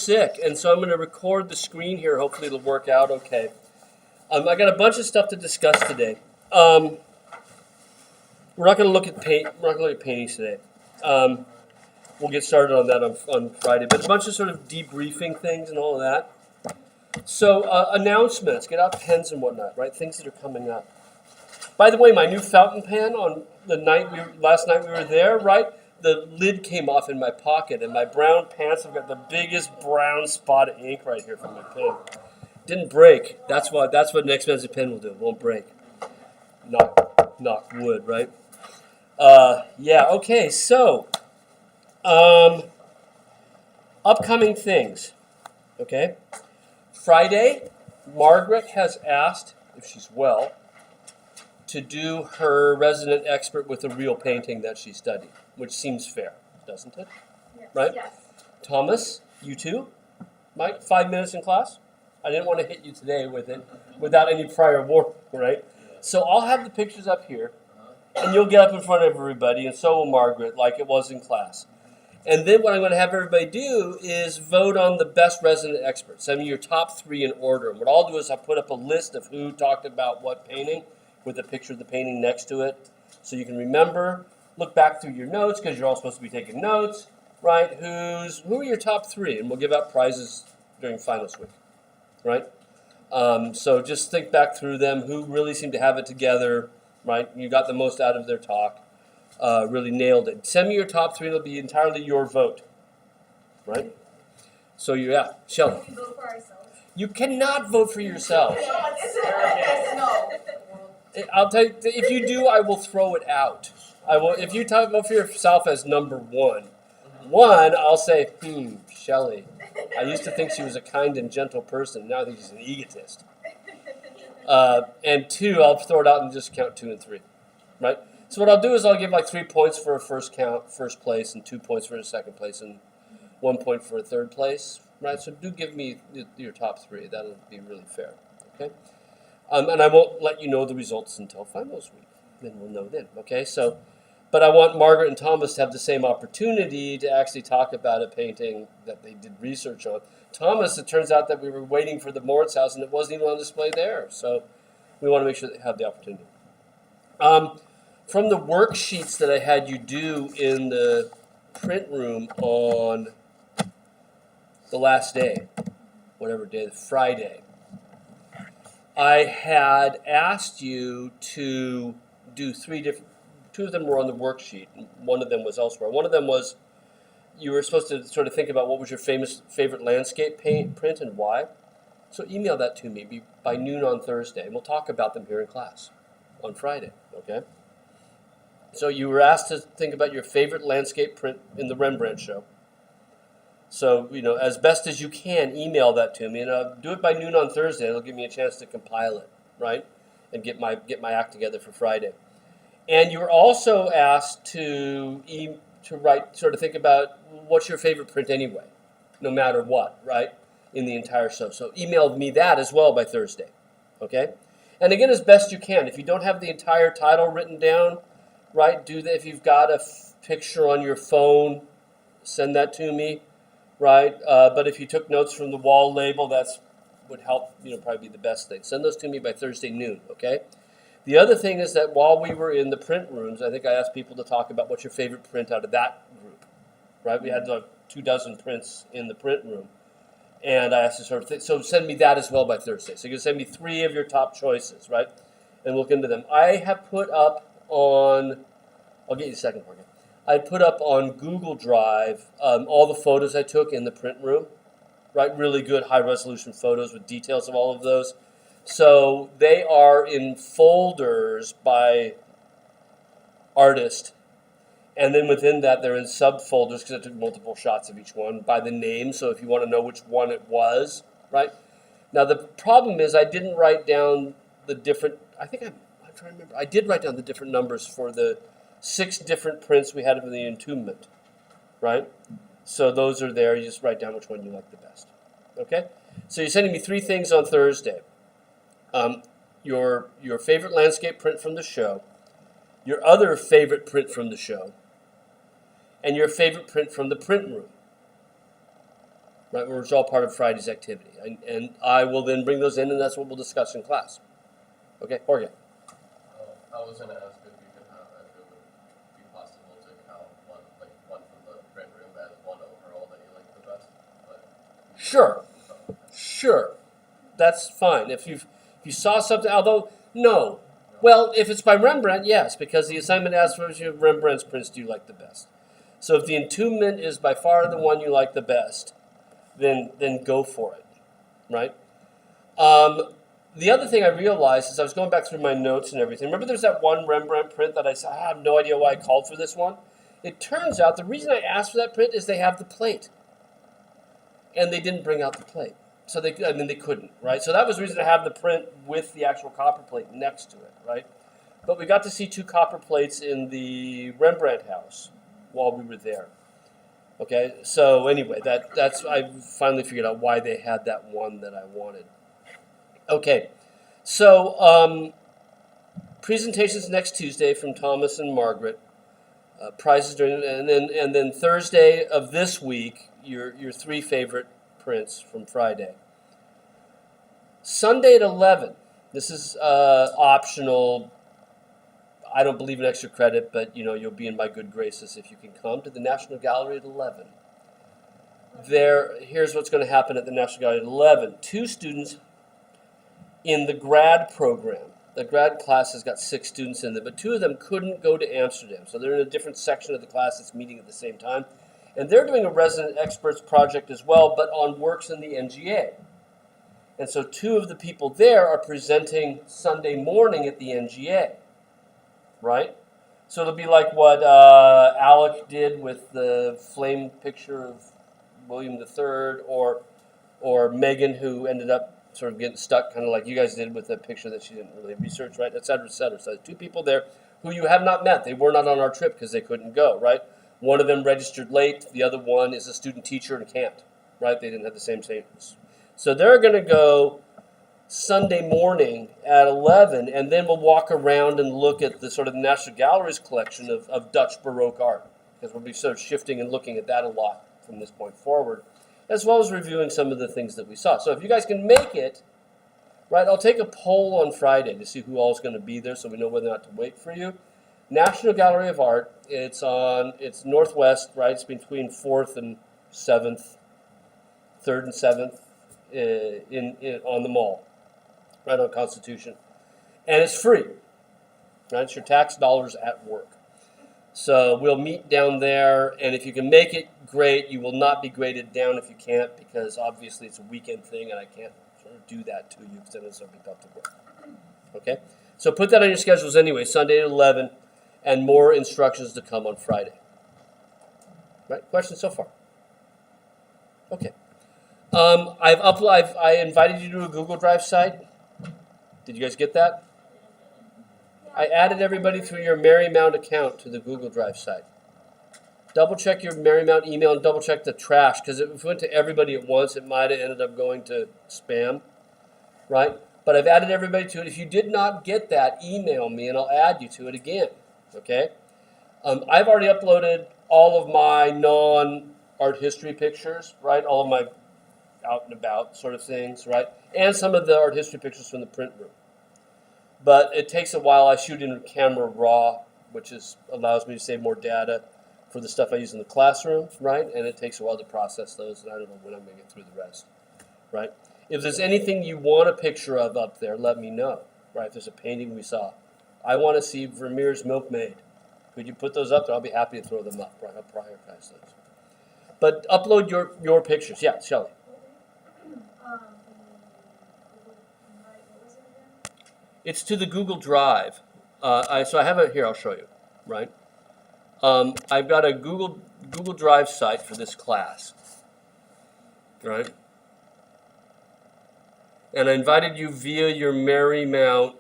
sick, and so I'm going to record the screen here. Hopefully it'll work out okay. I got a bunch of stuff to discuss today. We're not going to look at paintings today. We'll get started on that on Friday. But a bunch of sort of debriefing things and all of that. So announcements, get out pens and whatnot, right? Things that are coming up. By the way, my new fountain pen on the last night we were there, right? The lid came off in my pocket, and my brown pants have got the biggest brown spot of ink right here from my pen. Didn't break. That's what an expensive pen will do. It won't break. Knock wood, right? Yeah. Okay. So, upcoming things. Okay. Friday, Margaret has asked, if she's well, to do her resident expert with a real painting that she studied, which seems fair, doesn't it? Yes. Right? Yes. Thomas, you too? Mike, 5 minutes in class? I didn't want to hit you today with it without any prior warning, right? So I'll have the pictures up here, and you'll get up in front of everybody, and so will Margaret, like it was in class. And then what I'm going to have everybody do is vote on the best resident experts. Send me your top 3 in order. And what I'll do is I'll put up a list of who talked about what painting, with a picture of the painting next to it, so you can remember. Look back through your notes, because you're all supposed to be taking notes, right? Who are your top 3? And we'll give out prizes during finals week, right? So just think back through them, who really seemed to have it together, right? You got the most out of their talk, really nailed it. Send me your top 3, it'll be entirely your vote, right? So Shelley. We can vote for ourselves. You cannot vote for yourself. No. I'll tell you, if you do, I will throw it out. I will. If you vote for yourself as number 1, I'll say, Shelley. I used to think she was a kind and gentle person. Now I think she's an egotist. And 2, I'll throw it out and just count 2 and 3, right? So what I'll do is I'll give like 3 points for a first place, and 2 points for a second place, and 1 point for a third place, right? So do give me your top 3. That'll be really fair, okay? And I won't let you know the results until finals week. Then we'll know then, okay? So, but I want Margaret and Thomas to have the same opportunity to actually talk about a painting that they did research on. Thomas, it turns out that we were waiting for the Moritz house, and it wasn't even on display there. So we want to make sure they have the opportunity. From the worksheets that I had you do in the print room on the last day, whatever day, Friday, I had asked you to do 3 different, 2 of them were on the worksheet, and 1 of them was elsewhere. One of them was, you were supposed to sort of think about what was your favorite landscape print and why. So email that to me by noon on Thursday, and we'll talk about them here in class on Friday, okay? So you were asked to think about your favorite landscape print in the Rembrandt show. So, as best as you can, email that to me, and do it by noon on Thursday. It'll give me a chance to compile it, right, and get my act together for Friday. And you were also asked to write, sort of think about what's your favorite print anyway, no matter what, right, in the entire show. So email me that as well by Thursday, okay? And again, as best you can. If you don't have the entire title written down, right, do that. If you've got a picture on your phone, send that to me. Right, but if you took notes from the wall label, would help. Probably be the best thing. Send those to me by Thursday noon. Okay. The other thing is that while we were in the print rooms, I think I asked people to talk about what's your favorite print out of that group. Right, we had 24 prints in the print room, and I asked to sort of think. So send me that as well by Thursday. So you can send me 3 of your top choices, right, and look into them. I have put up on. I'll get you a second, Morgan. I put up on Google Drive all the photos I took in the print room, right? Really good high-resolution photos with details of all of those. So they are in folders by artist, and then within that they're in subfolders, because I took multiple shots of each one, by the name, so if you want to know which one it was, right? Now the problem is I didn't write down the different, I'm trying to remember, I did write down the different numbers for the 6 different prints we had of the entombment, right? So those are there. You just write down which one you like the best, okay? So you're sending me 3 things on Thursday. Your favorite landscape print from the show, your other favorite print from the show, and your favorite print from the print room. right? Which is all part of Friday's activity. And I will then bring those in, and that's what we'll discuss in class. Okay, Jorge. I was gonna ask if you could have, if it would be possible to count one from the print room as one overall that you like the best. But Sure. That's fine. If you saw something, although no. Well, if it's by Rembrandt, yes, because the assignment asks for which of Rembrandt's prints do you like the best. So if the Entombment is by far the one you like the best, then go for it, right? The other thing I realized is I was going back through my notes and everything. Remember there's that one Rembrandt print that I said, I have no idea why I called for this one? It turns out the reason I asked for that print is they have the plate. And they didn't bring out the plate. So they couldn't, right? So that was the reason to have the print with the actual copper plate next to it, right? But we got to see 2 copper plates in the Rembrandt house while we were there. Okay, so anyway, that's I finally figured out why they had that one that I wanted. Okay, so presentations next Tuesday from Thomas and Margaret. Prizes during, and then Thursday of this week, your 3 favorite prints from Friday. Sunday at 11. This is optional. I don't believe in extra credit, but you'll be in my good graces if you can come to the National Gallery at 11. Here's what's going to happen at the National Gallery at 11. 2 students in the grad program. The grad class has got 6 students in it, but 2 of them couldn't go to Amsterdam. So they're in a different section of the class that's meeting at the same time. And they're doing a resident experts project as well, but on works in the NGA. And so 2 of the people there are presenting Sunday morning at the NGA, right? So it'll be like what Alec did with the flame picture of William III, or Megan, who ended up sort of getting stuck, kind of like you guys did with the picture that she didn't really research, right, et cetera, et cetera. So there's 2 people there who you have not met. They were not on our trip because they couldn't go, right? One of them registered late. The other one is a student teacher and can't, right? They didn't have the same savings. So they're going to go Sunday morning at 11, and then we'll walk around and look at the sort of National Gallery's collection of Dutch Baroque art, because we'll be sort of shifting and looking at that a lot from this point forward, as well as reviewing some of the things that we saw. So if you guys can make it, right, I'll take a poll on Friday to see who all is going to be there so we know whether or not to wait for you. National Gallery of Art, it's northwest, right? It's between 4th and 7th, 3rd and 7th on the mall, right on Constitution. And it's free, right? It's your tax dollars at work. So we'll meet down there, and if you can make it, great. You will not be graded down if you can't, because obviously it's a weekend thing, and I can't sort of do that to you because then it's going to be tough to work. Okay? So put that on your schedules anyway, Sunday at 11, and more instructions to come on Friday. Right? Questions so far? Okay. I invited you to a Google Drive site. Did you guys get that? I added everybody through your Marymount account to the Google Drive site. Double check your Marymount email and double check the trash, because if it went to everybody at once, it might have ended up going to spam, right? But I've added everybody to it. If you did not get that, email me and I'll add you to it again, okay? I've already uploaded all of my non-art history pictures, right? All of my out and about sort of things, right? And some of the art history pictures from the print room. But it takes a while. I shoot in camera raw, which allows me to save more data for the stuff I use in the classroom, right? And it takes a while to process those, and I don't know when I'm going to get through the rest, right? If there's anything you want a picture of up there, let me know, right? If there's a painting we saw. I want to see Vermeer's Milkmaid. Could you put those up there? I'll be happy to throw them up, right? I'll prioritize those. But upload your pictures. Yeah, Shelley. It's to the Google Drive. So I have it here. I'll show you, right? I've got a Google Drive site for this class, right? And I invited you via your Marymount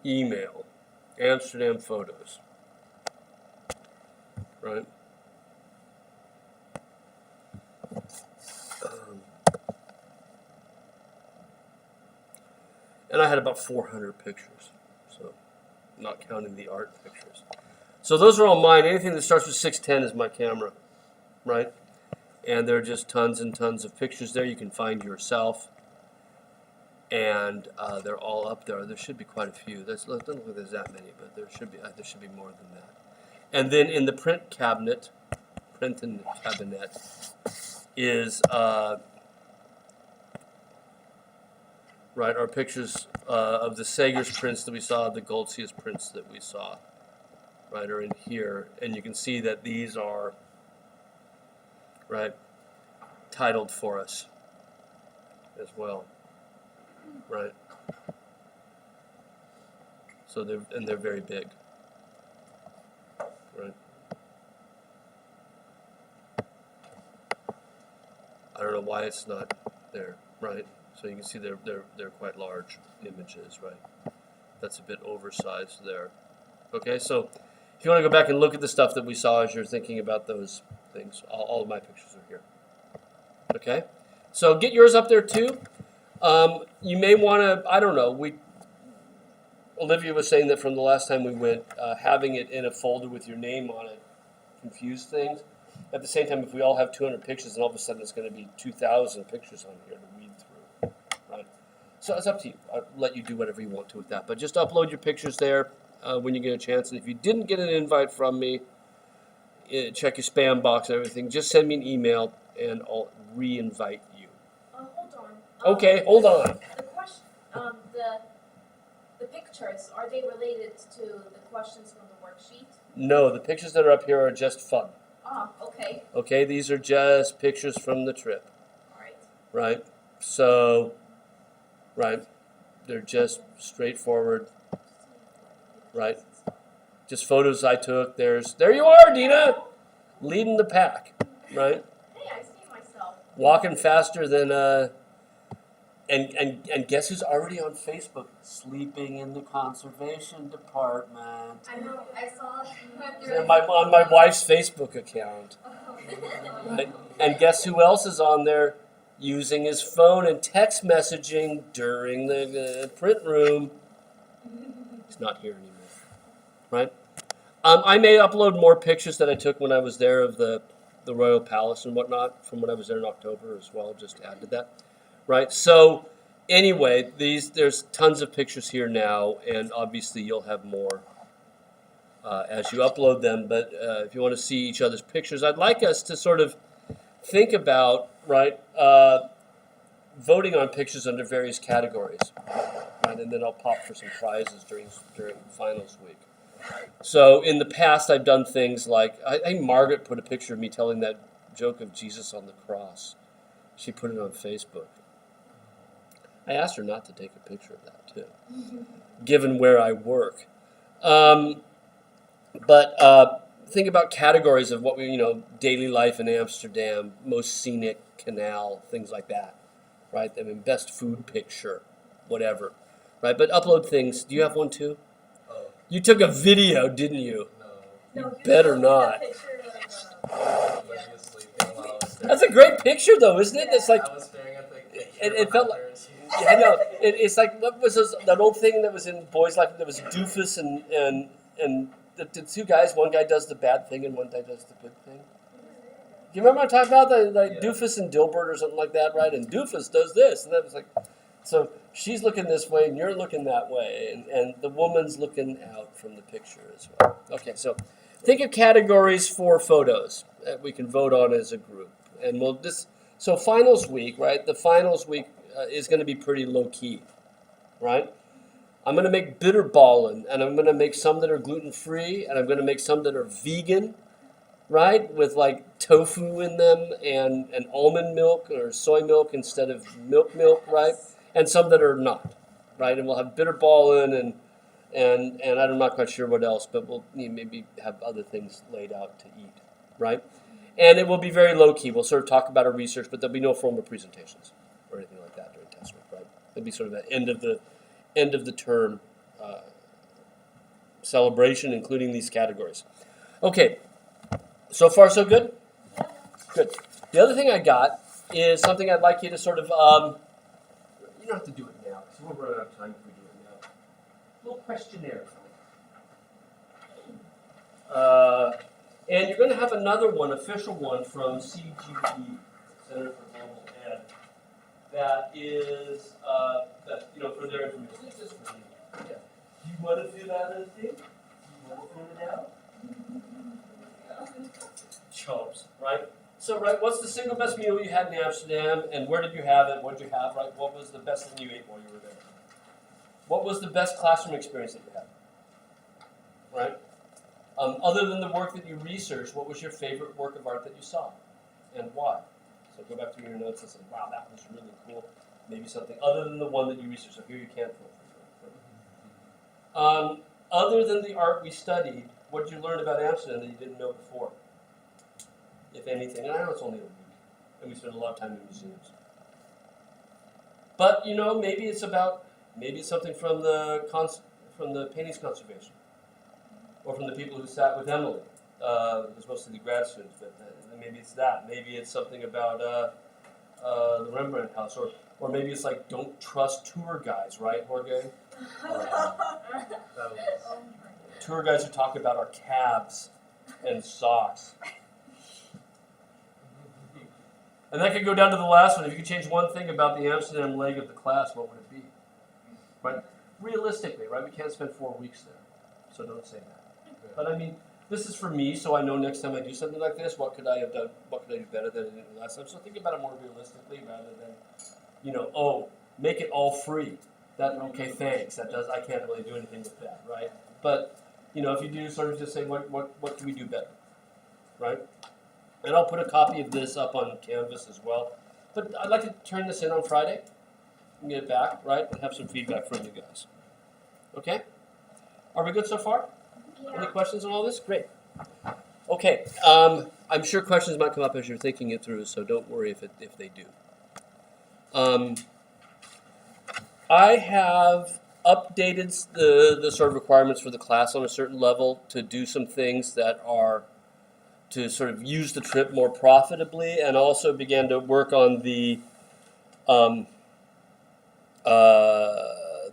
email, Amsterdam Photos, right? And I had about 400 pictures, so not counting the art pictures. So those are all mine. Anything that starts with 610 is my camera, right? And there are just tons and tons of pictures there you can find yourself. And they're all up there. There should be quite a few. Doesn't look like there's that many, but there should be more than that. And then in the printing cabinet, is right our pictures of the Sagers prints that we saw, the Goltzius prints that we saw, right, are in here, and you can see that these are right titled for us as well, right. So they're very big, right. I don't know why it's not there, right? So you can see they're quite large images, right? That's a bit oversized there. Okay, so if you want to go back and look at the stuff that we saw as you're thinking about those things, all of my pictures are here. Okay, so get yours up there too. You may want to, I don't know, Olivia was saying that from the last time we went, having it in a folder with your name on it confused things. At the same time, if we all have 200 pictures, then all of a sudden it's going to be 2,000 pictures on here to read through, right? So it's up to you. I'll let you do whatever you want to with that. But just upload your pictures there when you get a chance. And if you didn't get an invite from me, check your spam box and everything. Just send me an email, and I'll re-invite you. Hold on. Okay, hold on. The question, the pictures, are they related to the questions from the worksheet? No, the pictures that are up here are just fun. Ah, okay. Okay, these are just pictures from the trip. All right. Right? So, right, they're just straightforward, right? Just photos I took. There you are, Dina, leading the pack, right? Hey, I see myself. Walking faster than and guess who's already on Facebook? Sleeping in the conservation department. I know. I saw. On my wife's Facebook account. Right? And guess who else is on there using his phone and text messaging during the print room? He's not here anymore, right? I may upload more pictures that I took when I was there of the Royal Palace and whatnot from when I was there in October as well, just to add to that, right? So anyway, there's tons of pictures here now, and obviously you'll have more as you upload them. But if you want to see each other's pictures, I'd like us to sort of think about, right, voting on pictures under various categories, right? And then I'll pop for some prizes during finals week. So in the past, I've done things like, I think Margaret put a picture of me telling that joke of Jesus on the cross. She put it on Facebook. I asked her not to take a picture of that too, given where I work. But think about categories of what we, daily life in Amsterdam, most scenic canal, things like that, right? I mean, best food picture, whatever, right? But upload things. Do you have one too? Oh, You took a video, didn't you? no. You better not. Olivia sleeping while I was staring. That's a great picture, though, isn't it? It's like I was staring at the picture it felt behind her and she- I know. It's like, what was that old thing that was in Boys Life? There was Doofus and the two guys. One guy does the bad thing and one guy does the good thing. Do you remember what I'm talking about? Yeah. Doofus and Dilbert or something like that, right? And Doofus does this, and that was like, so she's looking this way and you're looking that way, and the woman's looking out from the picture as well. Okay, so think of categories for photos that we can vote on as a group, and so finals week, right? The finals week is going to be pretty low key, right? I'm going to make bitterballen, and I'm going to make some that are gluten free, and I'm going to make some that are vegan, right? With like tofu in them and almond milk or soy milk instead of milk, right? And some that are not, right? And we'll have bitterballen and I'm not quite sure what else, but we'll maybe have other things laid out to eat, right? And it will be very low key. We'll sort of talk about our research, but there'll be no formal presentations or anything like that during test week, right? It'll be sort of an end of the term celebration, including these categories. Okay, so far so good? Good. The other thing I got is something I'd like you to sort of, you don't have to do it now, because we'll run out of time if we do it now. A little questionnaire. And you're going to have another one, official one, from CGE, Center for Global Ed, that is, for their information. It's just for you. Yeah. Do you want to do that, Lindsay? Do you want to fill it out? Chumps, right? So, right, what's the single best meal you had in Amsterdam, and where did you have it? What did you have, right? What was the best thing you ate while you were there? What was the best classroom experience that you had? Right? Other than the work that you researched, what was your favorite work of art that you saw, and why? So go back through your notes and say, wow, that was really cool. Maybe something other than the one that you researched. So here you can't feel free. Other than the art we studied, what did you learn about Amsterdam that you didn't know before? If anything, and I know it's only a week, and we spend a lot of time in museums. But maybe it's something from the paintings conservation, or from the people who sat with Emily. It was mostly the grad students, but maybe it's that. Maybe it's something about the Rembrandt House, or maybe it's like don't trust tour guides, right, Jorge? Tour guides who talk about our calves and socks. And that could go down to the last one. If you could change one thing about the Amsterdam leg of the class, what would it be? Right? Realistically, right? We can't spend 4 weeks there, so don't say that. But I mean, this is for me, so I know next time I do something like this, what could I have done? What could I do better than I did last time? So think about it more realistically rather than, make it all free. Okay, thanks. I can't really do anything with that, right? But if you do sort of just say, what can we do better, right? And I'll put a copy of this up on Canvas as well. But I'd like to turn this in on Friday and get it back, right? And have some feedback from you guys. Okay? Are we good so far? Yeah. Any questions on all this? Great. Okay. I'm sure questions might come up as you're thinking it through, so don't worry if they do. I have updated the sort of requirements for the class on a certain level to do some things that are to sort of use the trip more profitably, and also began to work on the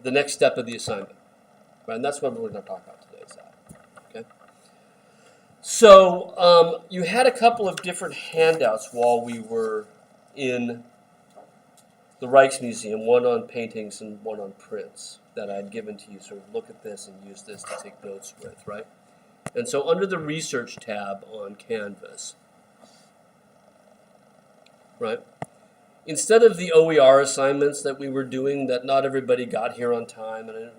next step of the assignment. Right? And that's what we're going to talk about today. Is that, okay? So you had a couple of different handouts while we were in the Rijksmuseum, one on paintings and one on prints that I'd given to you. Sort of look at this and use this to take notes with, right? And so under the Research tab on Canvas, right, instead of the OER assignments that we were doing that not everybody got here on time, and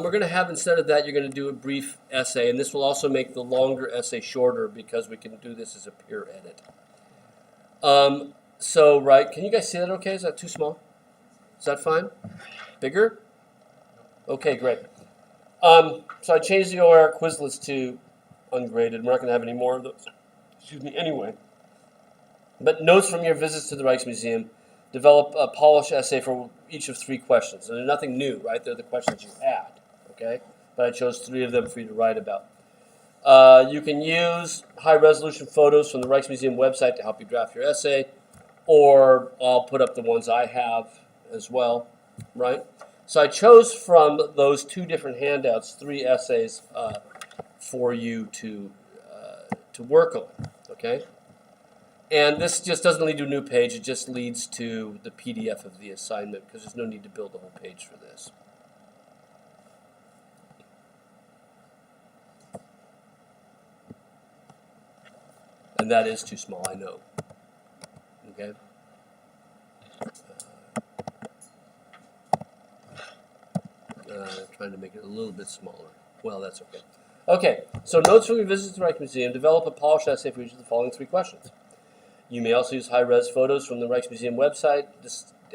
we're going to have, instead of that, you're going to do a brief essay, and this will also make the longer essay shorter because we can do this as a peer edit. So, right, can you guys see that okay? Is that too small? Is that fine? Bigger? Okay, great. So I changed the OER Quizlets to ungraded. We're not going to have any more of those. Anyway. But notes from your visits to the Rijksmuseum. Develop a polished essay for each of 3 questions. And they're nothing new, right? They're the questions you had, okay? But I chose 3 of them for you to write about. You can use high-resolution photos from the Rijksmuseum website to help you draft your essay, or I'll put up the ones I have as well, right? So I chose from those 2 different handouts 3 essays for you to work on, okay? And this just doesn't lead to a new page, it just leads to the PDF of the assignment because there's no need to build a whole page for this. And that is too small, I know. Okay? Trying to make it a little bit smaller. Well, that's okay. Okay, so notes from your visit to the Rijksmuseum. Develop a polished essay for each of the following 3 questions. You may also use high-res photos from the Rijksmuseum website.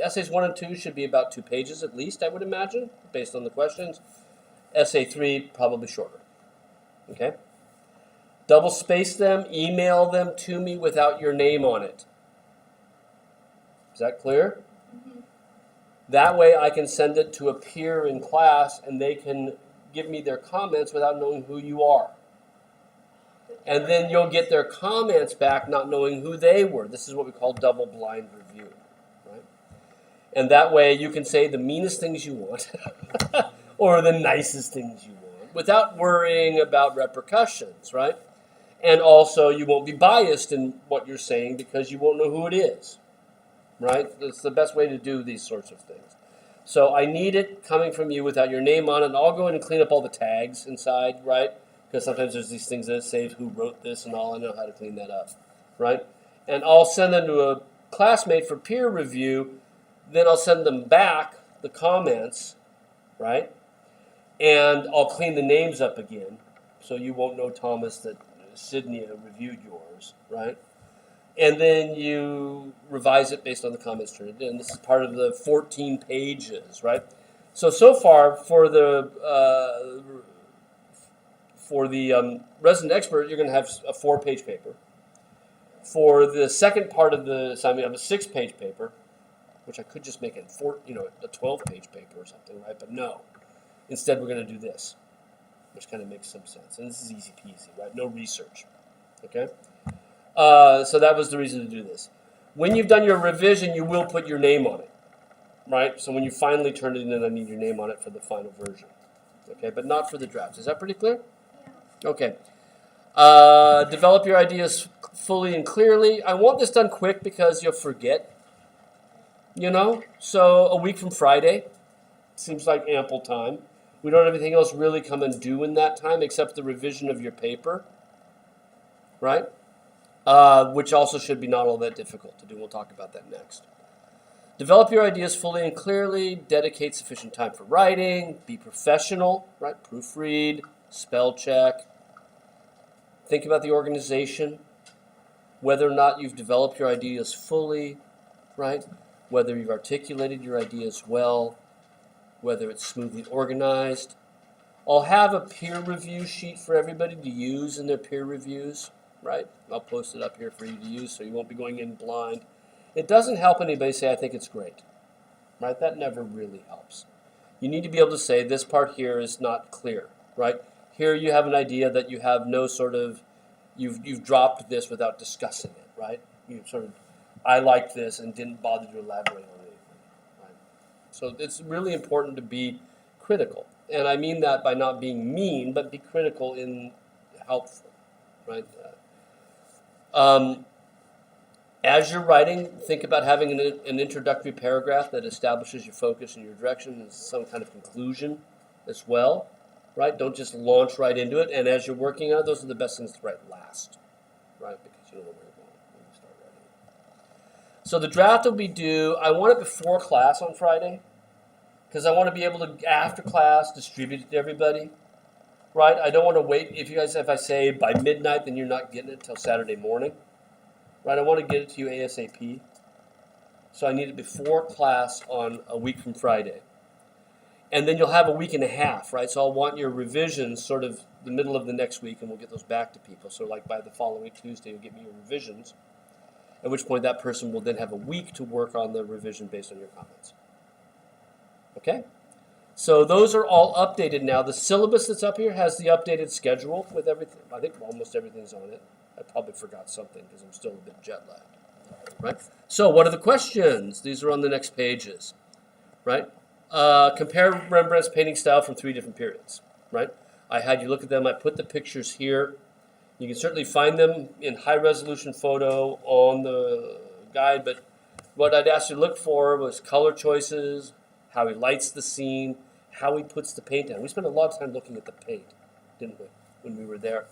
Essays 1 and 2 should be about 2 pages at least, I would imagine, based on the questions. Essay 3, probably shorter. Okay? Double space them, email them to me without your name on it. Is that clear? That way I can send it to a peer in class and they can give me their comments without knowing who you are. And then you'll get their comments back not knowing who they were. This is what we call double-blind review. Right? And that way you can say the meanest things you want or the nicest things you want without worrying about repercussions, right? And also, you won't be biased in what you're saying because you won't know who it is, right? That's the best way to do these sorts of things. So I need it coming from you without your name on it, and I'll go in and clean up all the tags inside, right? Because sometimes there's these things that say who wrote this and all. I know how to clean that up, right? And I'll send them to a classmate for peer review. Then I'll send them back the comments, right? And I'll clean the names up again, so you won't know, Thomas, that Sydney reviewed yours, right? And then you revise it based on the comments turned in. This is part of the 14 pages, right? So far for the resident expert, you're going to have a 4-page paper. For the second part of the assignment, you have a 6-page paper, which I could just make it a 12-page paper or something, right? But no. Instead, we're going to do this, which kind of makes some sense. And this is easy peasy, right? No research, okay? So that was the reason to do this. When you've done your revision, you will put your name on it, right? So when you finally turn it in, I need your name on it for the final version, okay? But not for the draft. Is that pretty clear? Yeah. Okay. Develop your ideas fully and clearly. I want this done quick because you'll forget, So a week from Friday seems like ample time. We don't have anything else really come and due in that time except the revision of your paper, right? Which also should be not all that difficult to do. We'll talk about that next. Develop your ideas fully and clearly. Dedicate sufficient time for writing. Be professional, right? Proofread, spell check. Think about the organization, whether or not you've developed your ideas fully, right? Whether you've articulated your ideas well, whether it's smoothly organized. I'll have a peer review sheet for everybody to use in their peer reviews, right? I'll post it up here for you to use so you won't be going in blind. It doesn't help anybody say, I think it's great, right? That never really helps. You need to be able to say, this part here is not clear, right? Here you have an idea that you have no sort of, you've dropped this without discussing it, right? You sort of, I like this and didn't bother to elaborate on anything, right? So it's really important to be critical. And I mean that by not being mean, but be critical in helpful, right? As you're writing, think about having an introductory paragraph that establishes your focus and your direction and some kind of conclusion as well, right? Don't just launch right into it. And as you're working on it, those are the best things to write last, right? Because you don't know where you're going when you start writing. So the draft will be due, I want it before class on Friday, because I want to be able to, after class, distribute it to everybody, right? I don't want to wait. If I say by midnight, then you're not getting it until Saturday morning, right? I want to get it to you ASAP. So I need it before class on a week from Friday. And then you'll have a week and a half, right? So I'll want your revisions sort of the middle of the next week, and we'll get those back to people. So like by the following Tuesday, you'll get me your revisions, at which point that person will then have a week to work on the revision based on your comments. Okay? So those are all updated now. The syllabus that's up here has the updated schedule with everything. I think almost everything's on it. I probably forgot something because I'm still a bit jet lagged. Right? So what are the questions? These are on the next pages. Right? Compare Rembrandt's painting style from 3 different periods. Right? I had you look at them. I put the pictures here. You can certainly find them in high-resolution photo on the guide, but what I'd ask you to look for was color choices, how he lights the scene, how he puts the paint down. We spent a lot of time looking at the paint, didn't we, when we were there?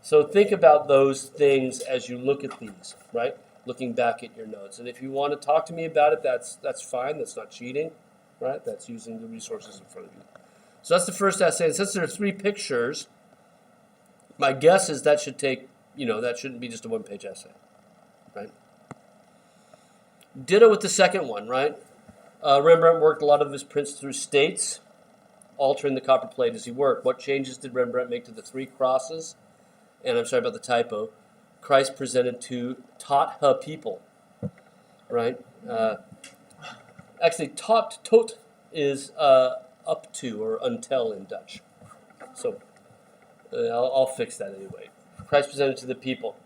So think about those things as you look at these, right? Looking back at your notes. And if you want to talk to me about it, that's fine. That's not cheating, right? That's using the resources in front of you. So that's the first essay. And since there are 3 pictures, my guess is that should take, that shouldn't be just a 1-page essay, right? Ditto with the second one, right? Rembrandt worked a lot of his prints through states, altering the copper plate as he worked. What changes did Rembrandt make to the 3 crosses? And I'm sorry about the typo. Christ presented to taught her people, right? Actually, tot is up to or until in Dutch. So I'll fix that anyway. Christ presented to the people.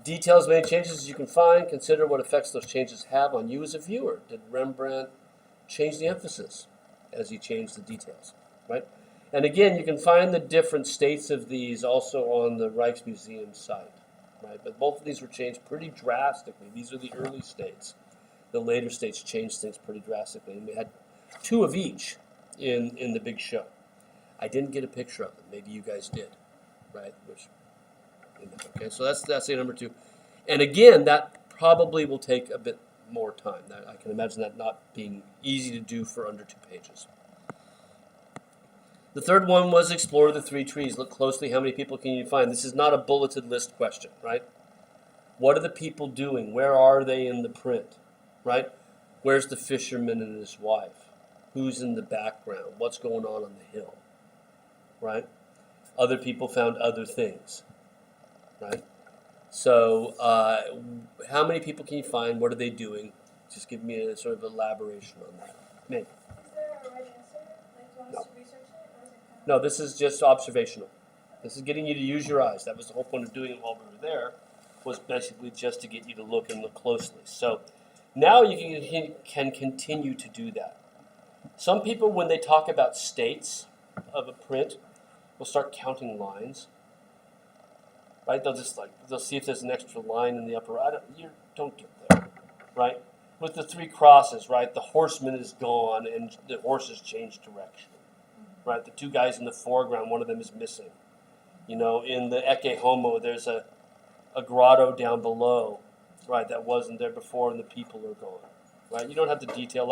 Details, many changes as you can find. Consider what effects those changes have on you as a viewer. Did Rembrandt change the emphasis as he changed the details, right? And again, you can find the different states of these also on the Rijksmuseum site, right? But both of these were changed pretty drastically. These are the early states. The later states changed things pretty drastically, and we had 2 of each in the big show. I didn't get a picture of them. Maybe you guys did, right? Okay, so that's the number 2. And again, that probably will take a bit more time. I can imagine that not being easy to do for under 2 pages. The third one was explore the 3 trees. Look closely, how many people can you find? This is not a bulleted list question, right? What are the people doing? Where are they in the print, right? Where's the fisherman and his wife? Who's in the background? What's going on the hill, right? Other people found other things, right? So how many people can you find? What are they doing? Just give me a sort of elaboration on that. Meg. Is there a right answer? Like, do you want us to research it, or is it kind of... No, this is just observational. This is getting you to use your eyes. That was the whole point of doing it while we were there, was basically just to get you to look and look closely. So now you can continue to do that. Some people, when they talk about states of a print, will start counting lines. Right? They'll see if there's an extra line in the upper right. You don't get there, right? With the 3 crosses, right? The horseman is gone and the horses change direction, right? The 2 guys in the foreground, one of them is missing. You know, in the Ecce Homo, there's a grotto down below, right? That wasn't there before, and the people are gone, right? You don't have the detail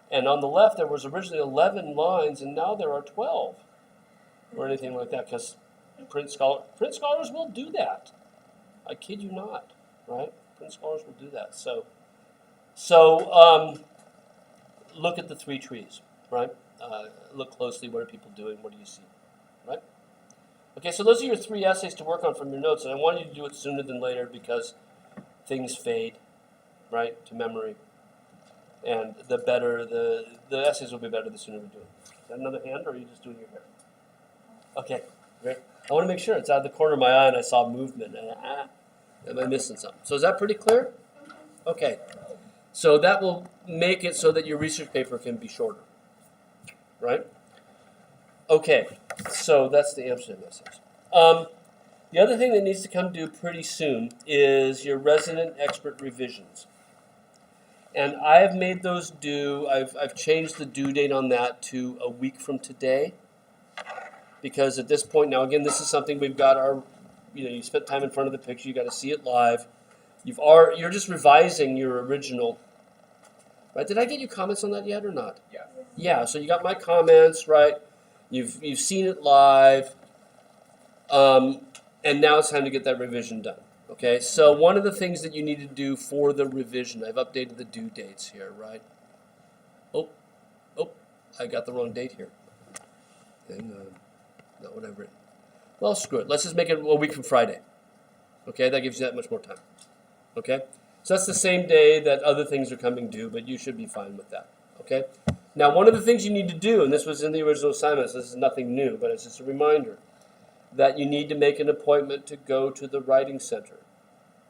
and on the left there was originally 11 lines, and now there are 12, or anything like that, because print scholars will do that. I kid you not, right? Print scholars will do that. So look at the 3 trees, right? Look closely. What are people doing? What do you see, right? Okay, so those are your 3 essays to work on from your notes, and I want you to do it sooner than later because things fade, right, to memory, and the better the essays will be better the sooner we do it. Is that another hand, or are you just doing your hair? Okay, great. I want to make sure it's out of the corner of my eye and I saw movement. Am I missing something? So is that pretty clear? Okay. So that will make it so that your research paper can be shorter. Right? Okay. So that's the Amsterdam essays. The other thing that needs to come due pretty soon is your resident expert revisions. And I have made those due. I've changed the due date on that to a week from today. Because at this point now, again, this is something we've got you spent time in front of the picture, you got to see it live. You're just revising your original, right? Did I get you comments on that yet or not? Yeah. Yeah, so you got my comments, right? You've seen it live, and now it's time to get that revision done. Okay, so one of the things that you need to do for the revision, I've updated the due dates here, right? Oh, I got the wrong date here. Hang on. Not what I've written. Well, screw it. Let's just make it a week from Friday. Okay, that gives you that much more time. Okay? So that's the same day that other things are coming due, but you should be fine with that. Okay? Now, one of the things you need to do, and this was in the original assignment, so this is nothing new, but it's just a reminder, that you need to make an appointment to go to the writing center.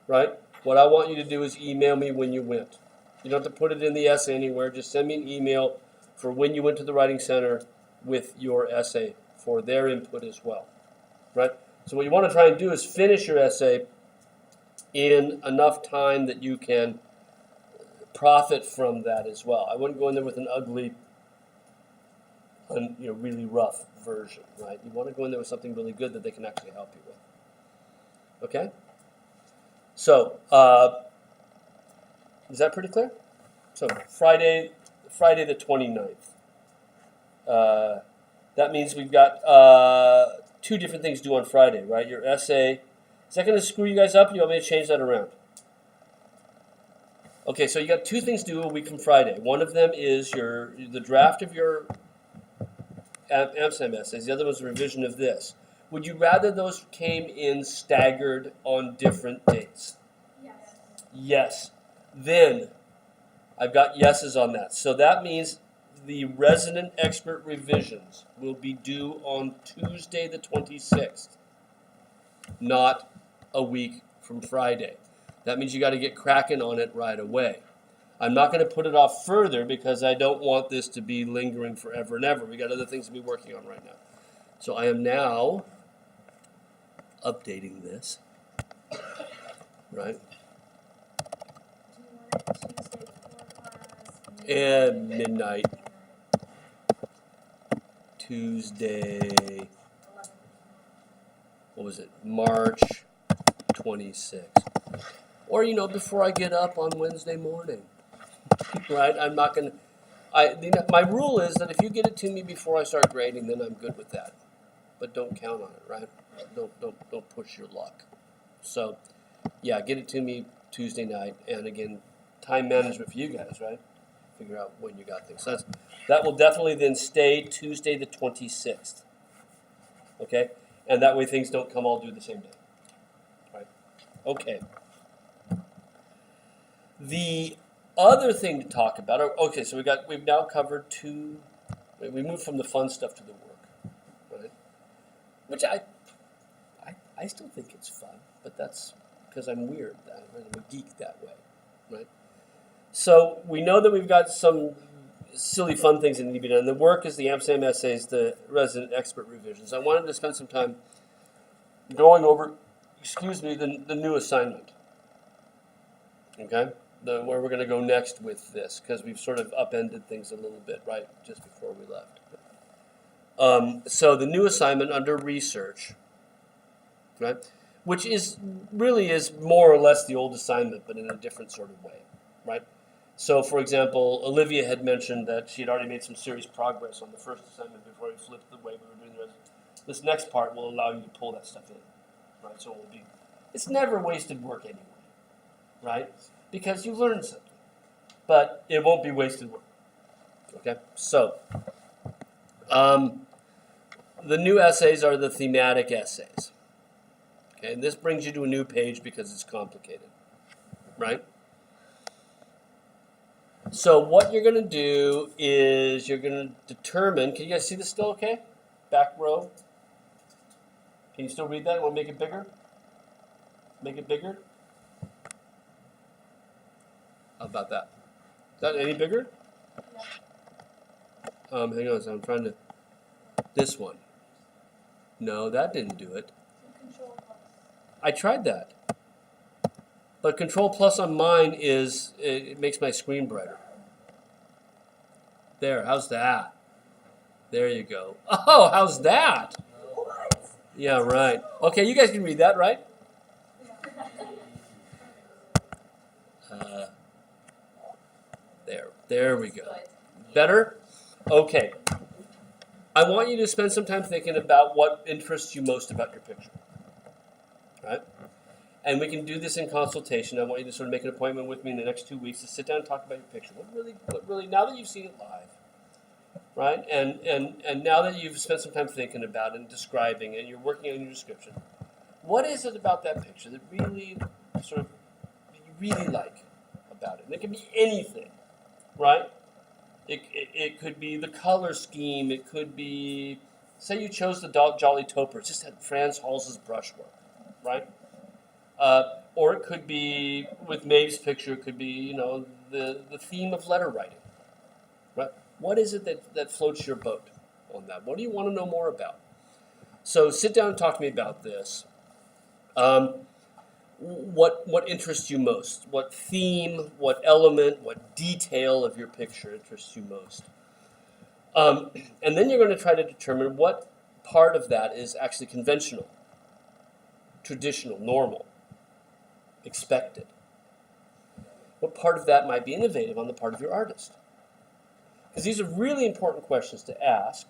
Right? What I want you to do is email me when you went. You don't have to put it in the essay anywhere. Just send me an email for when you went to the writing center with your essay for their input as well, right? So what you want to try and do is finish your essay in enough time that you can profit from that as well. I wouldn't go in there with an ugly, really rough version, right? You want to go in there with something really good that they can actually help you with. Okay? So, is that pretty clear? So Friday the 29th. That means we've got 2 different things due on Friday, right? Your essay. Is that going to screw you guys up? You want me to change that around? Okay, so you got 2 things due a week from Friday. One of them is the draft of your Amsterdam essays. The other was a revision of this. Would you rather those came in staggered on different dates? Yes. Yes. Then I've got yeses on that. So that means the resident expert revisions will be due on Tuesday the 26th, not a week from Friday. That means you got to get cracking on it right away. I'm not going to put it off further because I don't want this to be lingering forever and ever. We got other things to be working on right now. So I am now updating this, right? Do you want it Tuesday before class? And midnight, Tuesday, what was it, March 26th. Or, before I get up on Wednesday morning, right? I'm not going to, my rule is that if you get it to me before I start grading, then I'm good with that. But don't count on it, right? Don't push your luck. So, yeah, get it to me Tuesday night. And again, time management for you guys, right? Figure out when you got things. So that will definitely then stay Tuesday the 26th. Okay? And that way things don't come all due the same day. Right? Okay. The other thing to talk about, okay, so we've now covered we moved from the fun stuff to the work, right? Which I still think it's fun, but that's because I'm weird, I'm a geek that way, right? So we know that we've got some silly fun things that need to be done. The work is the Amsterdam essays, the resident expert revisions. I wanted to spend some time going over, the new assignment, okay? Where we're going to go next with this, because we've sort of upended things a little bit, right, just before we left. So the new assignment under research, right, which really is more or less the old assignment, but in a different sort of way, right? So, for example, Olivia had mentioned that she had already made some serious progress on the first assignment before we flipped the way we were doing the rest. This next part will allow you to pull that stuff in, right? So it's never wasted work anyway, right? Because you learned something, but it won't be wasted work. Okay, so the new essays are the thematic essays. Okay, and this brings you to a new page because it's complicated, right? So what you're going to do is you're going to determine. Can you guys see this still? Okay, back row. Can you still read that? Want to make it bigger? Make it bigger. How about that? Is that any bigger? Hang on, so I'm trying to. This one. No, that didn't do it. Control plus. I tried that. But Control Plus on mine it makes my screen brighter. There, how's that? There you go. Oh, how's that? What? Yeah, right. Okay, you guys can read that, right? There we go. Better? Okay. I want you to spend some time thinking about what interests you most about your picture. Right? And we can do this in consultation. I want you to sort of make an appointment with me in the next 2 weeks to sit down and talk about your picture. What really, now that you've seen it live, right? And now that you've spent some time thinking about it and describing it and you're working on your description, what is it about that picture that really sort of you really like about it? And it can be anything, right? It could be the color scheme. It could be, say you chose the Jolly Topper. It's just had Frans Hals's brushwork, right? Or it could be, with Maeve's picture, it could be, the theme of letter writing, right? What is it that floats your boat on that? What do you want to know more about? So sit down and talk to me about this. What interests you most? What theme, what element, what detail of your picture interests you most? And then you're going to try to determine what part of that is actually conventional, traditional, normal, expected. What part of that might be innovative on the part of your artist? Because these are really important questions to ask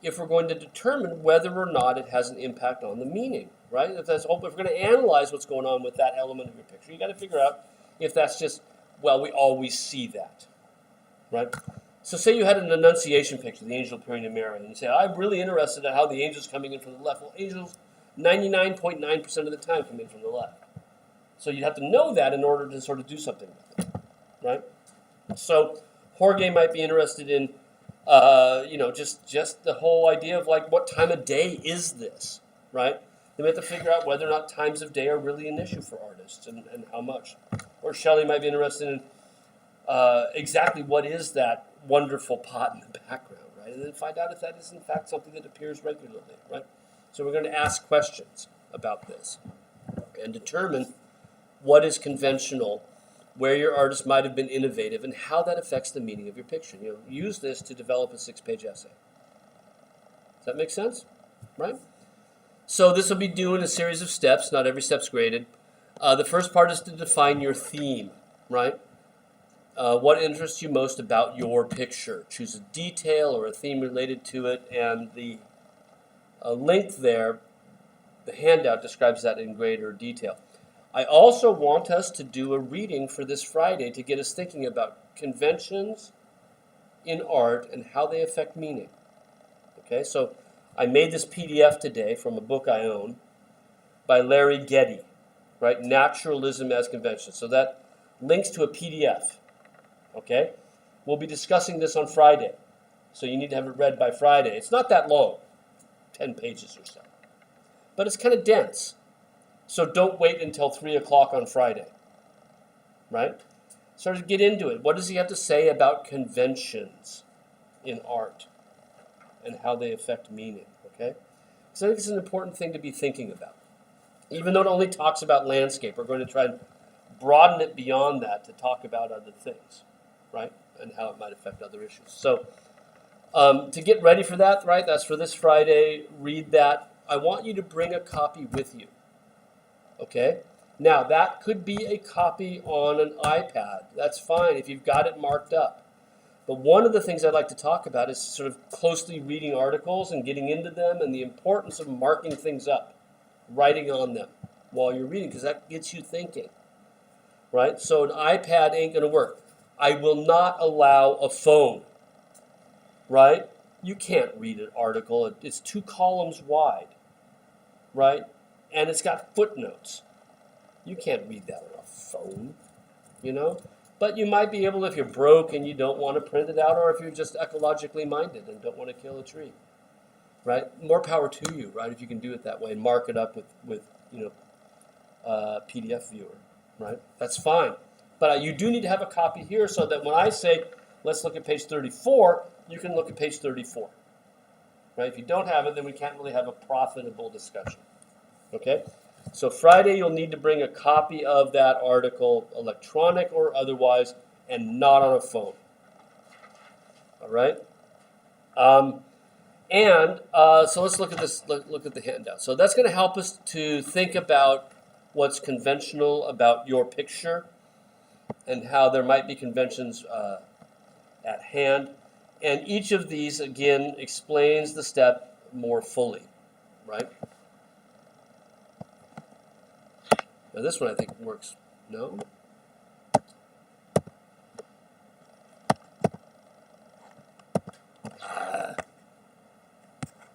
if we're going to determine whether or not it has an impact on the meaning, right? If we're going to analyze what's going on with that element of your picture, you got to figure out if that's just, well, we always see that, right? So say you had an Annunciation picture, the angel appearing to Mary, and you say, I'm really interested in how the angel's coming in from the left. Well, angels 99.9% of the time come in from the left. So you'd have to know that in order to sort of do something with it, right? So Jorge might be interested in, just the whole idea of like, what time of day is this, right? They have to figure out whether or not times of day are really an issue for artists and how much. Or Shelley might be interested in exactly what is that wonderful pot in the background, right? And then find out if that is in fact something that appears regularly, right? So we're going to ask questions about this and determine what is conventional, where your artist might have been innovative, and how that affects the meaning of your picture. Use this to develop a 6-page essay. Does that make sense? Right? So this will be due in a series of steps. Not every step's graded. The first part is to define your theme, right? What interests you most about your picture? Choose a detail or a theme related to it, and the link there, the handout describes that in greater detail. I also want us to do a reading for this Friday to get us thinking about conventions in art and how they affect meaning. Okay, so I made this PDF today from a book I own by Larry Getty, right? Naturalism as Convention. So that links to a PDF. Okay, we'll be discussing this on Friday, so you need to have it read by Friday. It's not that long, 10 pages or so, but it's kind of dense. So don't wait until 3 o'clock on Friday, right? So to get into it, what does he have to say about conventions in art and how they affect meaning, okay? So I think it's an important thing to be thinking about. Even though it only talks about landscape, we're going to try and broaden it beyond that to talk about other things, right? And how it might affect other issues. So to get ready for that, right, that's for this Friday, read that. I want you to bring a copy with you. Okay? Now, that could be a copy on an iPad. That's fine if you've got it marked up. But one of the things I'd like to talk about is sort of closely reading articles and getting into them and the importance of marking things up, writing on them while you're reading, because that gets you thinking, right? So an iPad ain't going to work. I will not allow a phone, right? You can't read an article. It's 2 columns wide, right? And it's got footnotes. You can't read that on a phone, But you might be able if you're broke and you don't want to print it out, or if you're just ecologically minded and don't want to kill a tree, right? More power to you, right? If you can do it that way and mark it up with PDF viewer, right? That's fine. But you do need to have a copy here so that when I say, let's look at page 34, you can look at page 34, right? If you don't have it, then we can't really have a profitable discussion. Okay, so Friday you'll need to bring a copy of that article, electronic or otherwise, and not on a phone. All right, so let's look at this. Look at the handout. So that's going to help us to think about what's conventional about your picture, and how there might be conventions at hand. And each of these again explains the step more fully, right? Now this one I think works. No?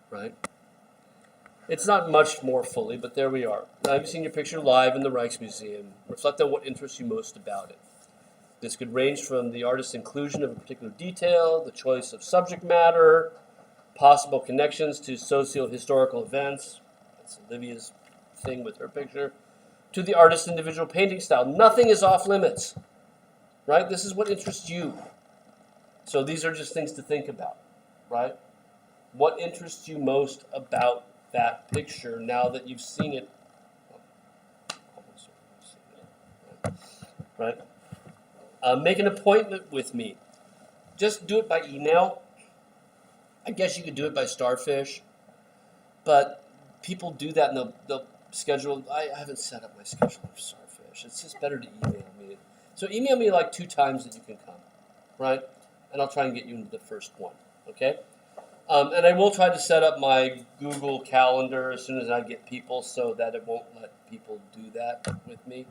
Right? It's not much more fully, but there we are. Now, have you seen your picture live in the Rijksmuseum? Reflect on what interests you most about it. This could range from the artist's inclusion of a particular detail, the choice of subject matter, possible connections to socio-historical events. That's Olivia's thing with her picture. To the artist's individual painting style. Nothing is off limits, right? This is what interests you. So these are just things to think about, right? What interests you most about that picture now that you've seen it? Right? Make an appointment with me. Just do it by email. I guess you could do it by Starfish, but people do that and they'll schedule. I haven't set up my schedule for Starfish. It's just better to email me. So email me like 2 times that you can come, right? And I'll try and get you into the first one, okay? And I will try to set up my Google Calendar as soon as I get people so that it won't let people do that with me,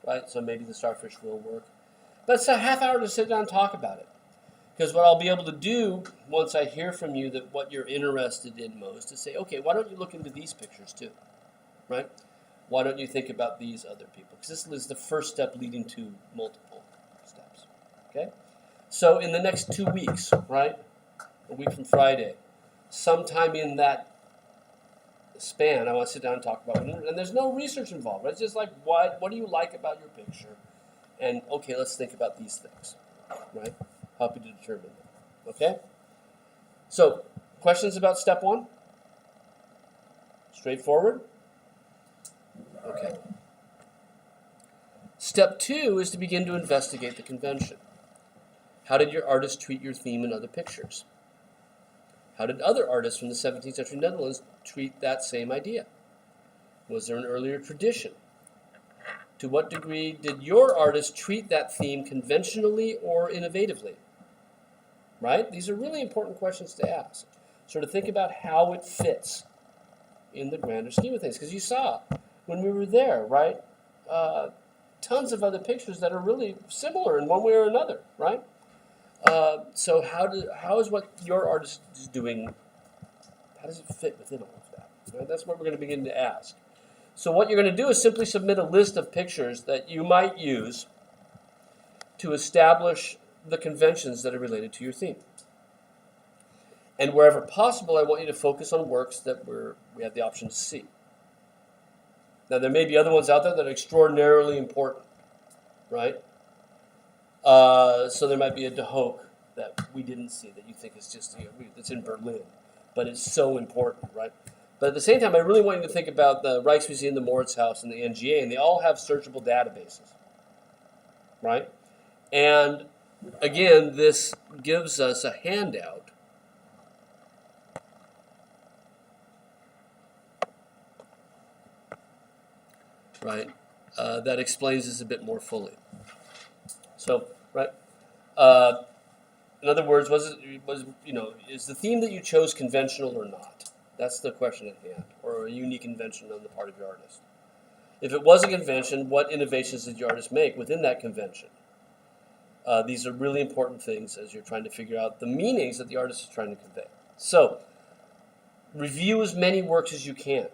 right? So maybe the Starfish will work. But it's a half hour to sit down and talk about it. Because what I'll be able to do once I hear from you that what you're interested in most is say, okay, why don't you look into these pictures too? Right? Why don't you think about these other people? Because this is the first step leading to multiple steps. Okay? So in the next 2 weeks, right? A week from Friday, sometime in that span, I want to sit down and talk about it. And there's no research involved. Right? It's just like, what do you like about your picture? And okay, let's think about these things. Right? Help you to determine them. Okay? So, questions about step 1? Straightforward? Okay. Step 2 is to begin to investigate the convention. How did your artist treat your theme in other pictures? How did other artists from the 17th century Netherlands treat that same idea? Was there an earlier tradition? To what degree did your artist treat that theme conventionally or innovatively? Right? These are really important questions to ask. Sort of think about how it fits in the grander scheme of things. Because you saw when we were there, right? Tons of other pictures that are really similar in one way or another, right? So how is what your artist is doing, how does it fit within all of that? Right? That's what we're going to begin to ask. So what you're going to do is simply submit a list of pictures that you might use to establish the conventions that are related to your theme. And wherever possible, I want you to focus on works that we have the option to see. Now, there may be other ones out there that are extraordinarily important, right? So there might be a De Hoek that we didn't see that you think is just, it's in Berlin, but it's so important, right? But at the same time, I really want you to think about the Rijksmuseum, the Mauritshuis, and the NGA, and they all have searchable databases, right? And again, this gives us a handout right, that explains this a bit more fully. So, right, in other words, is the theme that you chose conventional or not? That's the question at hand, or a unique convention on the part of your artist. If it was a convention, what innovations did your artist make within that convention? These are really important things as you're trying to figure out the meanings that the artist is trying to convey. So, review as many works as you can.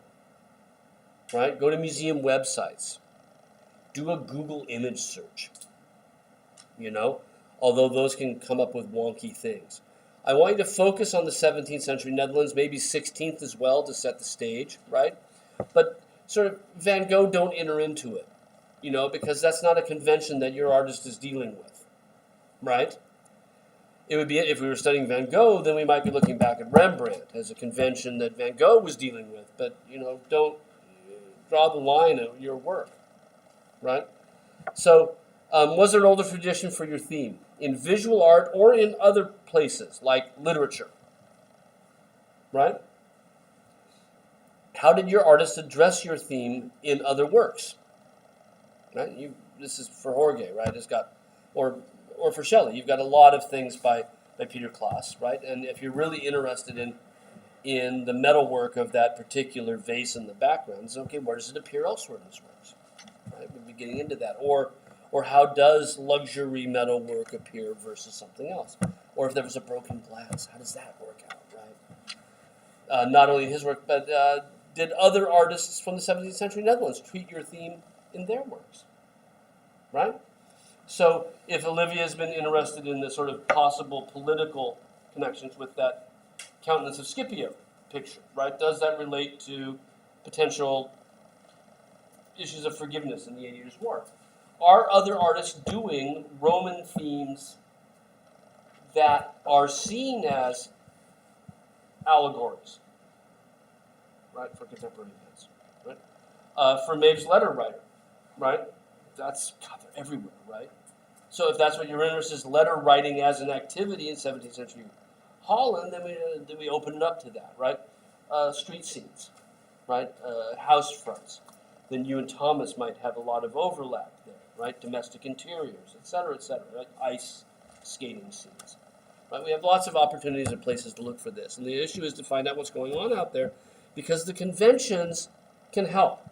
Right? Go to museum websites. Do a Google image search. Although those can come up with wonky things. I want you to focus on the 17th century Netherlands, maybe 16th as well to set the stage, right? But sort of Van Gogh, don't enter into it, because that's not a convention that your artist is dealing with, right? It would be, if we were studying Van Gogh, then we might be looking back at Rembrandt as a convention that Van Gogh was dealing with, but, don't draw the line of your work, right? So, was there an older tradition for your theme in visual art or in other places like literature, right? How did your artist address your theme in other works, right? This is for Jorge, right? It's got, or for Shelley, you've got a lot of things by Peter Klaas, right? And if you're really interested in the metalwork of that particular vase in the background, it's okay, where does it appear elsewhere in his works? Right? We'll be getting into that. Or how does luxury metalwork appear versus something else? Or if there was a broken glass, how does that work out, right? Not only in his work, but did other artists from the 17th century Netherlands treat your theme in their works, right? So if Olivia has been interested in the sort of possible political connections with that Countenance of Scipio picture, right? Does that relate to potential issues of forgiveness in the 80 Years' War? Are other artists doing Roman themes that are seen as allegories, right, for contemporary events, right? For Maeve's letter writer, right? God, they're everywhere, right? So if that's what you're interested in, letter writing as an activity in 17th century Holland, then we open it up to that, right? Street scenes, right? House fronts. Then you and Thomas might have a lot of overlap there, right? Domestic interiors, et cetera, right? Ice skating scenes, right? We have lots of opportunities and places to look for this. And the issue is to find out what's going on out there because the conventions can help,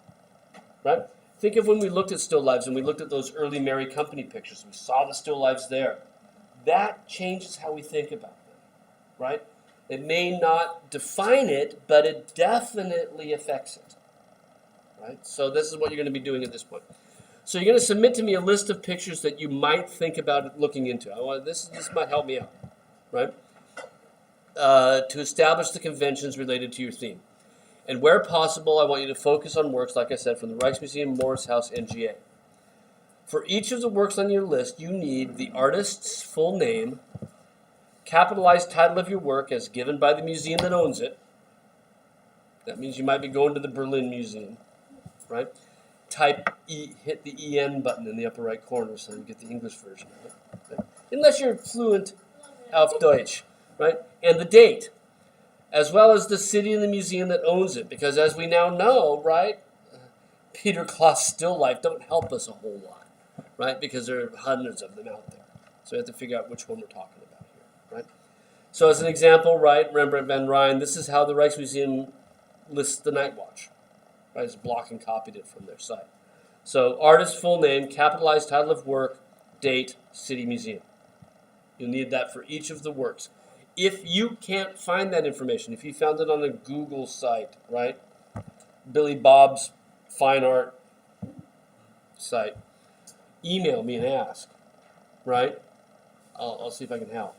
right? Think of when we looked at still lives and we looked at those early Mary Company pictures. We saw the still lives there. That changes how we think about them, right? It may not define it, but it definitely affects it, right? So this is what you're going to be doing at this point. So you're going to submit to me a list of pictures that you might think about looking into. This might help me out, right? To establish the conventions related to your theme. And where possible, I want you to focus on works, like I said, from the Rijksmuseum, Mauritshuis, NGA. For each of the works on your list, you need the artist's full name, capitalized title of your work as given by the museum that owns it. That means you might be going to the Berlin Museum, right? Type hit the EN button in the upper right corner so you get the English version of it. Okay? Unless you're fluent auf Deutsch, right? And the date, as well as the city and the museum that owns it, because as we now know, right, Peter Kloss still life don't help us a whole lot, right? Because there are hundreds of them out there. So we have to figure out which one we're talking about here, right? So as an example, right, Rembrandt van Rijn, this is how the Rijksmuseum lists the Night Watch. Right, it's block and copied it from their site. So artist full name, capitalized title of work, date, city, museum. You'll need that for each of the works. If you can't find that information, if you found it on a Google site, right, Billy Bob's fine art site, email me and ask, right? I'll see if I can help.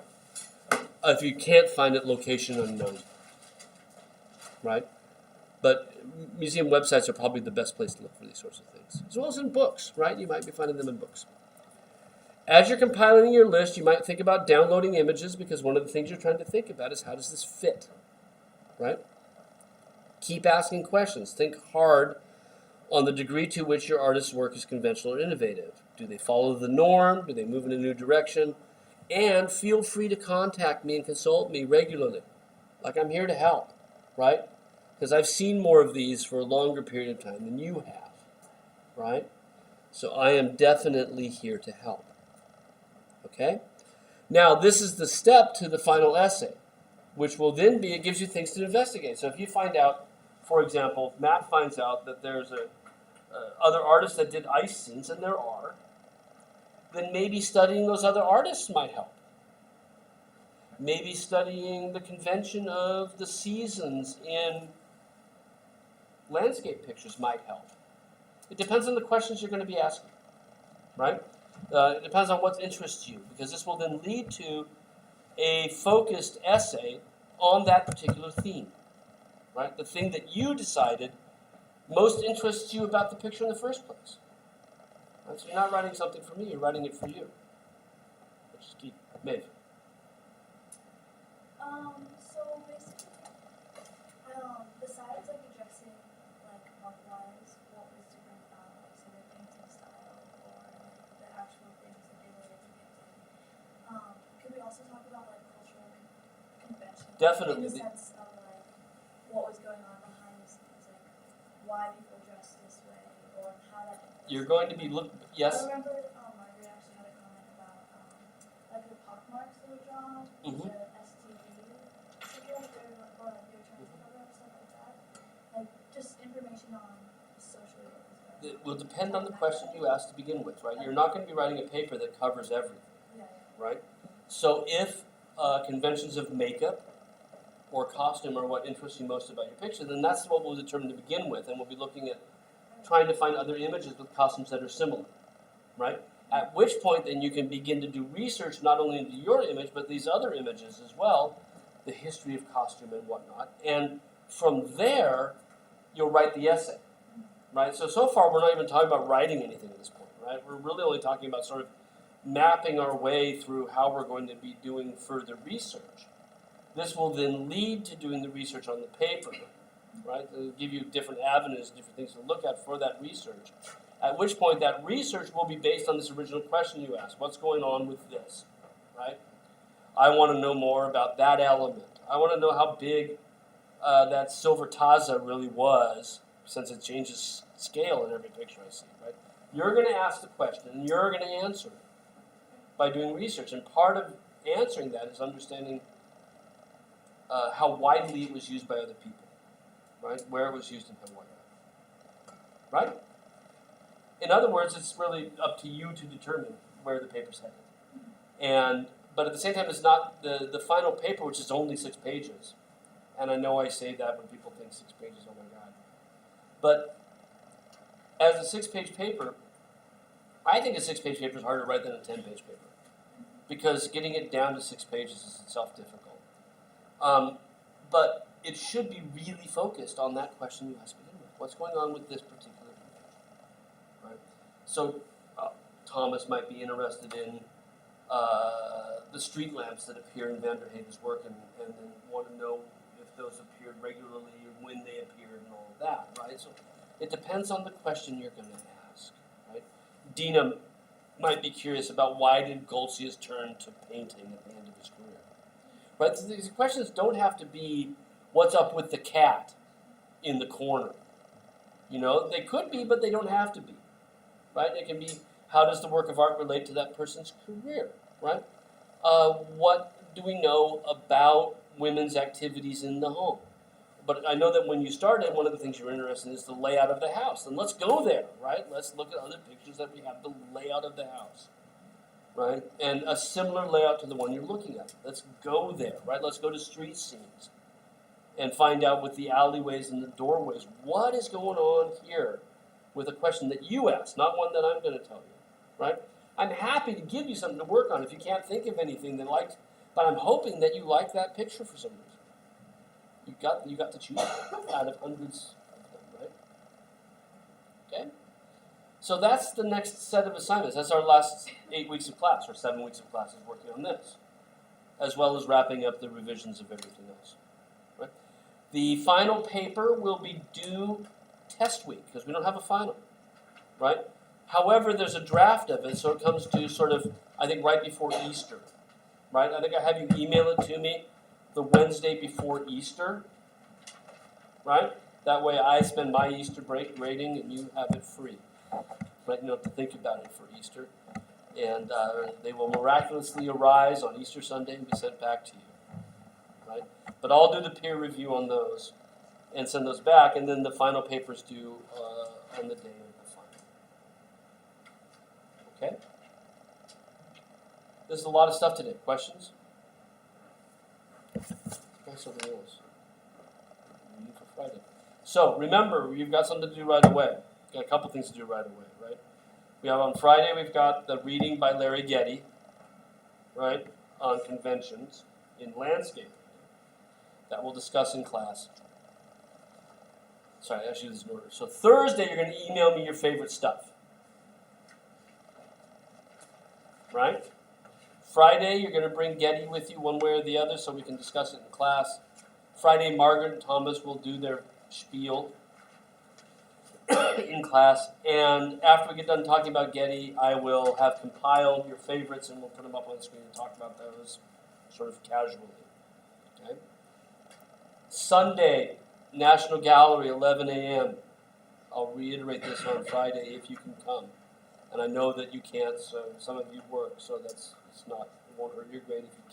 If you can't find it, location unknown, right? But museum websites are probably the best place to look for these sorts of things, as well as in books, right? You might be finding them in books. As you're compiling your list, you might think about downloading images, because one of the things you're trying to think about is how does this fit, right? Keep asking questions. Think hard on the degree to which your artist's work is conventional or innovative. Do they follow the norm? Do they move in a new direction? And feel free to contact me and consult me regularly. Like, I'm here to help, right? Because I've seen more of these for a longer period of time than you have, right? So I am definitely here to help, okay? Now, this is the step to the final essay, which will then be, it gives you things to investigate. So if you find out, for example, if Matt finds out that there's other artists that did ice scenes, and there are, then maybe studying those other artists might help. Maybe studying the convention of the seasons in landscape pictures might help. It depends on the questions you're going to be asking, right? It depends on what interests you, because this will then lead to a focused essay on that particular theme, right? The thing that you decided most interests you about the picture in the first place. Right? So you're not writing something for me, you're writing it for you. Let's just keep, Maeve. So basically, besides like addressing like art-wise, what was different about like say their painting style or like the actual things that they were depicting, could we also talk about like cultural conventions? Definitely. In the sense of like what was going on behind the scenes, like why people dress this way or how that influenced You're going to be yes? I remember Margaret actually had a comment about like the pockmarks that were drawn, Mhm. the STD, or like they were trying to cover up stuff like that. Like just information on socially what was going on. It will depend on the question you ask to begin with, right? You're not going to be writing a paper that covers everything, Yeah. right? So if conventions of makeup or costume are what interests you most about your picture, then that's what we'll determine to begin with, and we'll be looking at trying to find other images with costumes that are similar, right? At which point then you can begin to do research not only into your image, but these other images as well, the history of costume and whatnot. And from there, you'll write the essay, right? So far we're not even talking about writing anything at this point, right? We're really only talking about sort of mapping our way through how we're going to be doing further research. This will then lead to doing the research on the paper, right? It'll give you different avenues, different things to look at for that research. At which point that research will be based on this original question you asked. What's going on with this, right? I want to know more about that element. I want to know how big that silver Taza really was, since it changes scale in every picture I see, right? You're going to ask the question, and you're going to answer it by doing research. And part of answering that is understanding how widely it was used by other people, right? Where it was used and how widely, right? In other words, it's really up to you to determine where the paper's headed. But at the same time, it's not the final paper, which is only 6 pages. And I know I say that when people think 6 pages, oh my God. But as a 6-page paper, I think a 6-page paper is harder to write than a 10-page paper, because getting it down to 6 pages is itself difficult. But it should be really focused on that question you asked me. What's going on with this particular image, right? So Thomas might be interested in the street lamps that appear in Vanderhaven's work, and then want to know if those appeared regularly, when they appeared, and all of that, right? So it depends on the question you're going to ask, right? Dina might be curious about why did Goltzius turn to painting at the end of his career, right? So these questions don't have to be what's up with the cat in the corner. You know, they could be, but they don't have to be, right? It can be, how does the work of art relate to that person's career, right? What do we know about women's activities in the home? But I know that when you started, one of the things you were interested in is the layout of the house. And let's go there, right? Let's look at other pictures that we have, the layout of the house, right? And a similar layout to the one you're looking at. Let's go there, right? Let's go to street scenes and find out with the alleyways and the doorways, what is going on here with a question that you asked, not one that I'm going to tell you, right? I'm happy to give you something to work on if you can't think of anything that likes, but I'm hoping that you like that picture for some reason. You got to choose out of hundreds of them, right? Okay? So that's the next set of assignments. That's our last 8 weeks of class, or 7 weeks of class is working on this, as well as wrapping up the revisions of everything else. Right? The final paper will be due test week, because we don't have a final, right? However, there's a draft of it, so it comes due sort of, I think, right before Easter, right? I think I have you email it to me the Wednesday before Easter, right? That way I spend my Easter break grading and you have it free, right? You don't have to think about it for Easter. And they will miraculously arise on Easter Sunday and be sent back to you, right? But I'll do the peer review on those and send those back, and then the final paper's due on the day of the final. Okay? This is a lot of stuff today. Questions? Try something else. Reading for Friday. So remember, you've got something to do right away. You've got a couple things to do right away, right? We have on Friday, we've got the reading by Larry Getty, right, on conventions in landscape that we'll discuss in class. Sorry, I should do this in order. So Thursday, you're going to email me your favorite stuff. Right? Friday, you're going to bring Getty with you one way or the other so we can discuss it in class. Friday, Margaret and Thomas will do their spiel in class. And after we get done talking about Getty, I will have compiled your favorites and we'll put them up on the screen and talk about those sort of casually. Okay? Sunday, National Gallery, 11 a.m. I'll reiterate this on Friday if you can come. And I know that you can't, so some of you work, so it won't hurt your grade if you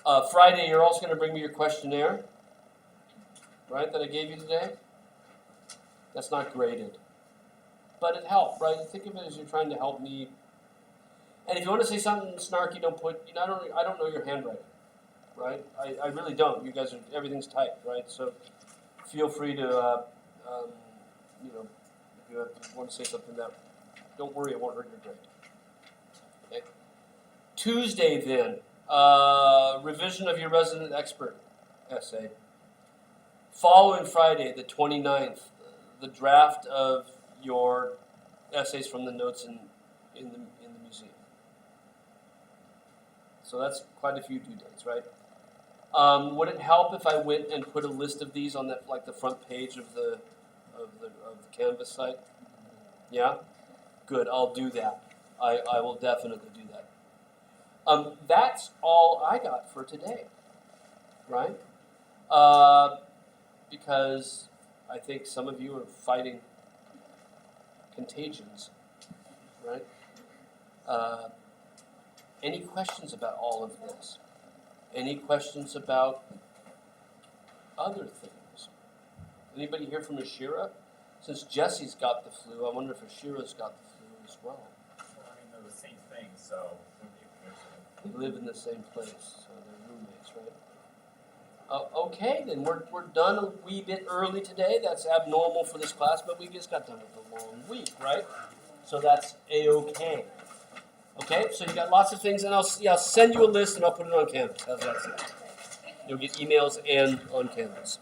can't. Friday, you're also going to bring me your questionnaire, right, that I gave you today. That's not graded. But it helped, right? Think of it as you're trying to help me. And if you want to say something snarky, don't put, I don't know your handwriting, right? I really don't. You guys everything's typed, right? So feel free to, if you want to say something that, don't worry, it won't hurt your grade. Okay. Tuesday then, revision of your resident expert essay. Following Friday, the 29th, the draft of your essays from the notes in the museum. So that's quite a few due dates, right? Would it help if I went and put a list of these on that, like the front page of the Canvas site? Yeah? Good, I'll do that. I will definitely do that. That's all I got for today, right? Because I think some of you are fighting contagions, right? Any questions about all of this? Any questions about other things? Anybody here from Ashira? Since Jesse's got the flu, I wonder if Ashira's got the flu as well. Well, I mean, they're the same thing, so it wouldn't be a coincidence. They live in the same place, so they're roommates, right? Okay, then we're done a wee bit early today. That's abnormal for this class, but we just got done with a long week, right? So that's a-okay. Okay, so you got lots of things, and I'll send you a list and I'll put it on Canvas. How's that sound? You'll get emails and on Canvas.